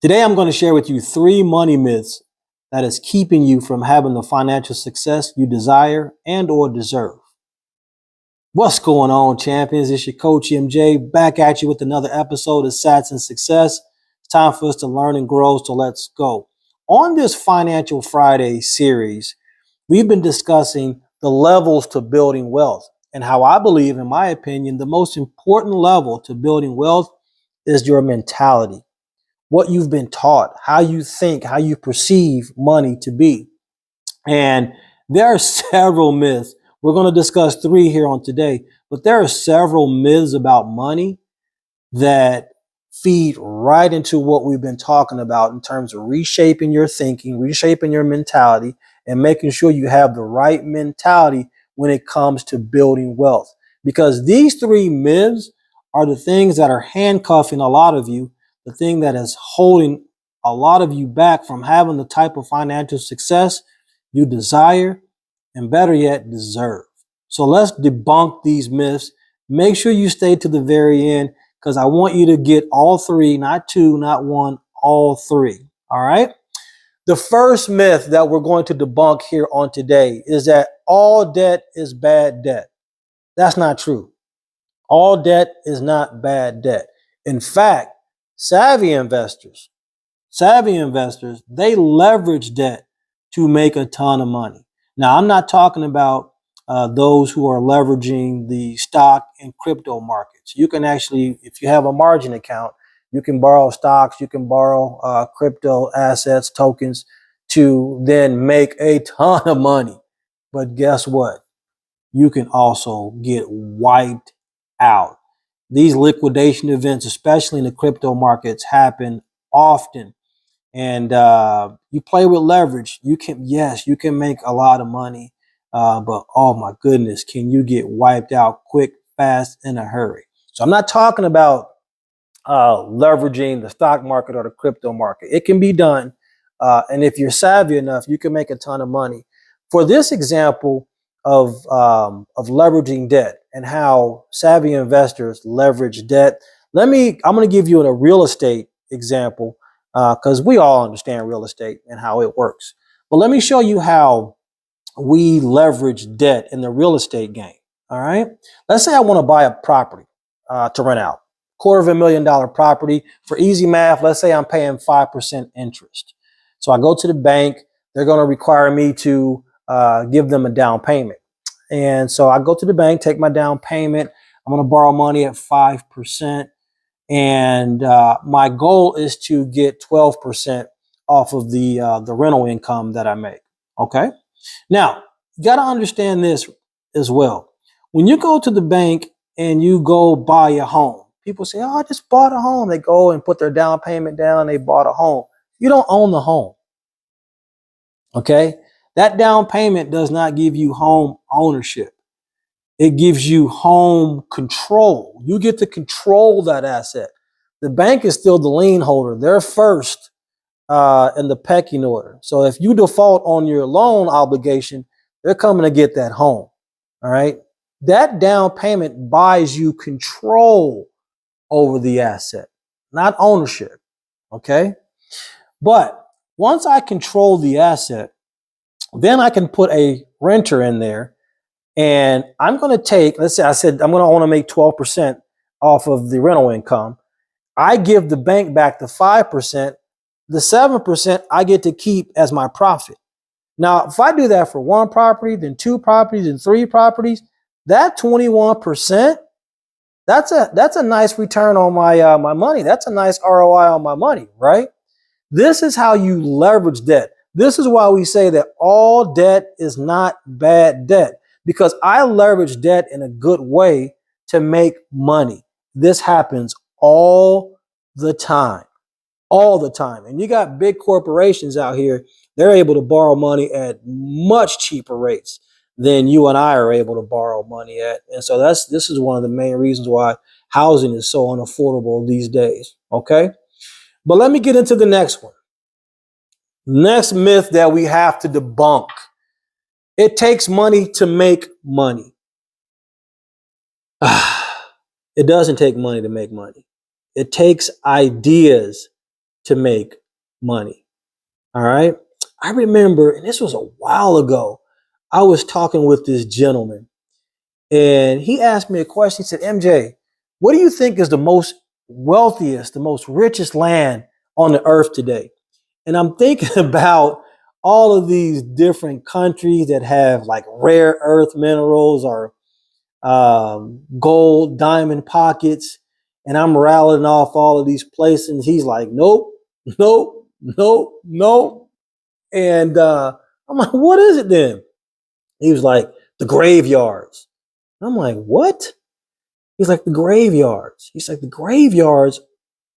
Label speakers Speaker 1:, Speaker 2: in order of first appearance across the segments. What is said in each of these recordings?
Speaker 1: Today, I'm going to share with you 3 money myths that is keeping you from having the financial success you desire and or deserve. What's going on, champions? It's your coach MJ back at you with another episode of Sats and Success. It's time for us to learn and grow, so let's go. On this Financial Friday series, we've been discussing the levels to building wealth and how I believe, in my opinion, the most important level to building wealth is your mentality. What you've been taught, how you think, how you perceive money to be. And there are several myths. We're going to discuss 3 here on today, but there are several myths about money that feed right into what we've been talking about in terms of reshaping your thinking, reshaping your mentality, and making sure you have the right mentality when it comes to building wealth. Because these 3 myths are the things that are handcuffing a lot of you, the thing that is holding a lot of you back from having the type of financial success you desire and, better yet, deserve. So let's debunk these myths. Make sure you stay to the very end because I want you to get all 3, not 2, not 1, all 3. All right. The first myth that we're going to debunk here on today is that all debt is bad debt. That's not true. All debt is not bad debt. In fact, savvy investors, they leverage debt to make a ton of money. Now, I'm not talking about those who are leveraging the stock and crypto markets. You can actually, if you have a margin account, you can borrow stocks, you can borrow crypto assets, tokens to then make a ton of money. But guess what? You can also get wiped out. These liquidation events, especially in the crypto markets, happen often. And you play with leverage. You can make a lot of money. But oh my goodness, can you get wiped out quick, fast, in a hurry? So I'm not talking about leveraging the stock market or the crypto market. It can be done. And if you're savvy enough, you can make a ton of money. For this example of leveraging debt and how savvy investors leverage debt, I'm going to give you a real estate example because we all understand real estate and how it works. But let me show you how we leverage debt in the real estate game. All right. Let's say I want to buy a property to rent out. $250,000 property. For easy math, let's say I'm paying 5% interest. So I go to the bank. They're going to require me to give them a down payment. And so I go to the bank, take my down payment. I'm going to borrow money at 5%. And my goal is to get 12% off of the rental income that I make. Okay. Now, you got to understand this as well. When you go to the bank and you go buy a home, people say, oh, I just bought a home. They go and put their down payment down. They bought a home. You don't own the home. Okay. That down payment does not give you home ownership. It gives you home control. You get to control that asset. The bank is still the lien holder. They're first in the pecking order. So if you default on your loan obligation, they're coming to get that home. All right. That down payment buys you control over the asset, not ownership. Okay. But once I control the asset, then I can put a renter in there and I'm going to take, let's say I said, I want to make 12% off of the rental income. I give the bank back the 5%. The 7% I get to keep as my profit. Now, if I do that for 1 property, then 2 properties, and 3 properties, that 21%, that's a nice return on my my money. That's a nice ROI on my money, right? This is how you leverage debt. This is why we say that all debt is not bad debt, because I leverage debt in a good way to make money. This happens all the time. All the time. And you got big corporations out here, they're able to borrow money at much cheaper rates than you and I are able to borrow money at. And so this is one of the main reasons why housing is so unaffordable these days. Okay. But let me get into the next one. Next myth that we have to debunk. It takes money to make money. It doesn't take money to make money. It takes ideas to make money. All right. I remember, and this was a while ago, I was talking with this gentleman and he asked me a question. He said, MJ, what do you think is the most wealthiest, the most richest land on the earth today? And I'm thinking about all of these different countries that have like rare earth minerals or gold, diamond pockets. And I'm rattling off all of these places. He's like, nope, nope, nope, nope. And I'm like, what is it then? He was like, the graveyards. I'm like, what? He's like, the graveyards. He's like, the graveyards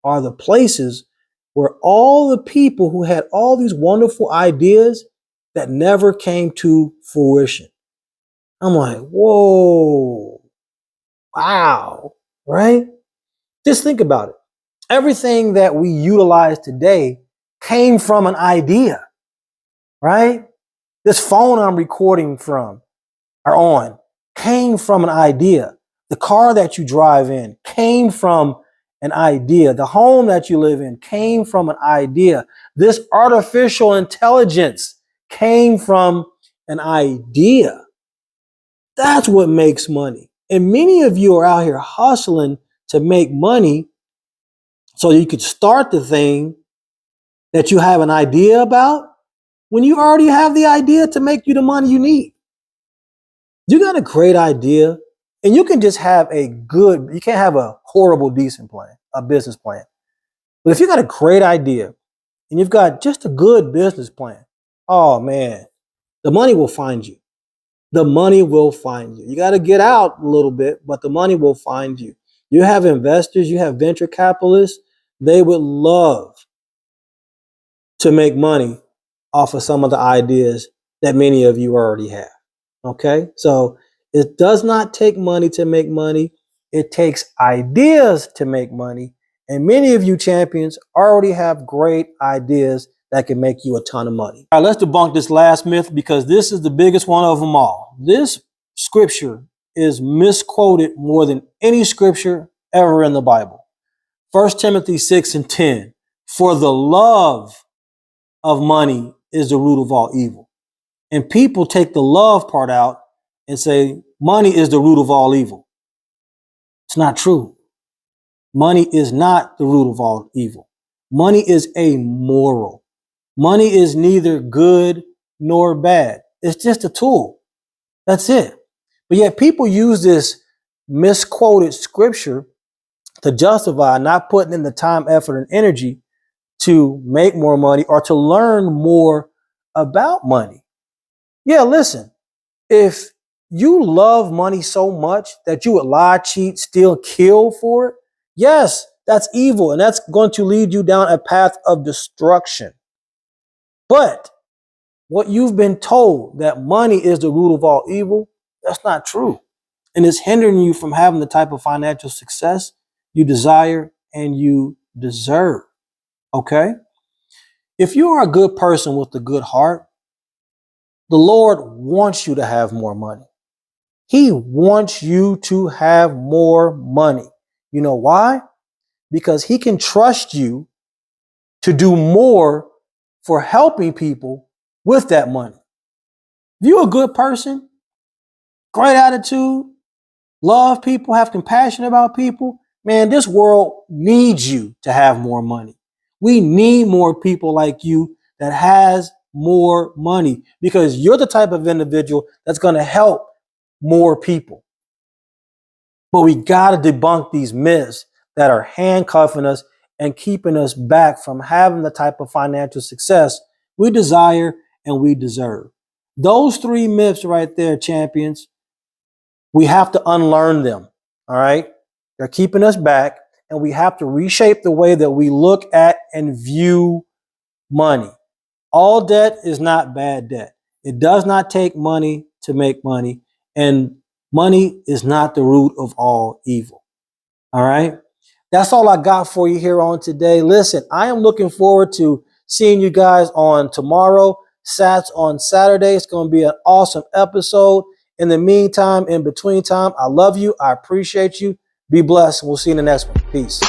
Speaker 1: are the places where all the people who had all these wonderful ideas that never came to fruition. I'm like, whoa, wow, right? Just think about it. Everything that we utilize today came from an idea, right? This phone I'm recording from or on came from an idea. The car that you drive in came from an idea. The home that you live in came from an idea. This artificial intelligence came from an idea. That's what makes money. And many of you are out here hustling to make money so you could start the thing that you have an idea about when you already have the idea to make you the money you need. You got a great idea and you can just have you can't have a horrible, decent plan, a business plan. But if you got a great idea and you've got just a good business plan, oh man, the money will find you. The money will find you. You got to get out a little bit, but the money will find you. You have investors, you have venture capitalists. They would love to make money off of some of the ideas that many of you already have. Okay, so it does not take money to make money. It takes ideas to make money. And many of you champions already have great ideas that can make you a ton of money. All right, let's debunk this last myth because this is the biggest one of them all. This scripture is misquoted more than any scripture ever in the Bible. 1 Timothy 6:10. For the love of money is the root of all evil. And people take the love part out and say money is the root of all evil. It's not true. Money is not the root of all evil. Money is amoral. Money is neither good nor bad. It's just a tool. That's it. But yet people use this misquoted scripture to justify not putting in the time, effort, and energy to make more money or to learn more about money. Yeah, listen, if you love money so much that you would lie, cheat, steal, kill for it, yes, that's evil. And that's going to lead you down a path of destruction. But what you've been told that money is the root of all evil, that's not true. And it's hindering you from having the type of financial success you desire and you deserve. Okay? If you are a good person with a good heart, the Lord wants you to have more money. He wants you to have more money. You know why? Because he can trust you to do more for helping people with that money. If you're a good person, great attitude, love people, have compassion about people, man, this world needs you to have more money. We need more people like you that has more money because you're the type of individual that's going to help more people. But we got to debunk these myths that are handcuffing us and keeping us back from having the type of financial success we desire and we deserve. Those three myths right there, champions, we have to unlearn them. All right. They're keeping us back, and we have to reshape the way that we look at and view money. All debt is not bad debt. It does not take money to make money, and money is not the root of all evil. All right. That's all I got for you here on today. Listen, I am looking forward to seeing you guys on tomorrow. Sats on Saturday. It's going to be an awesome episode. In the meantime, in between time, I love you. I appreciate you. Be blessed. We'll see you in the next one. Peace.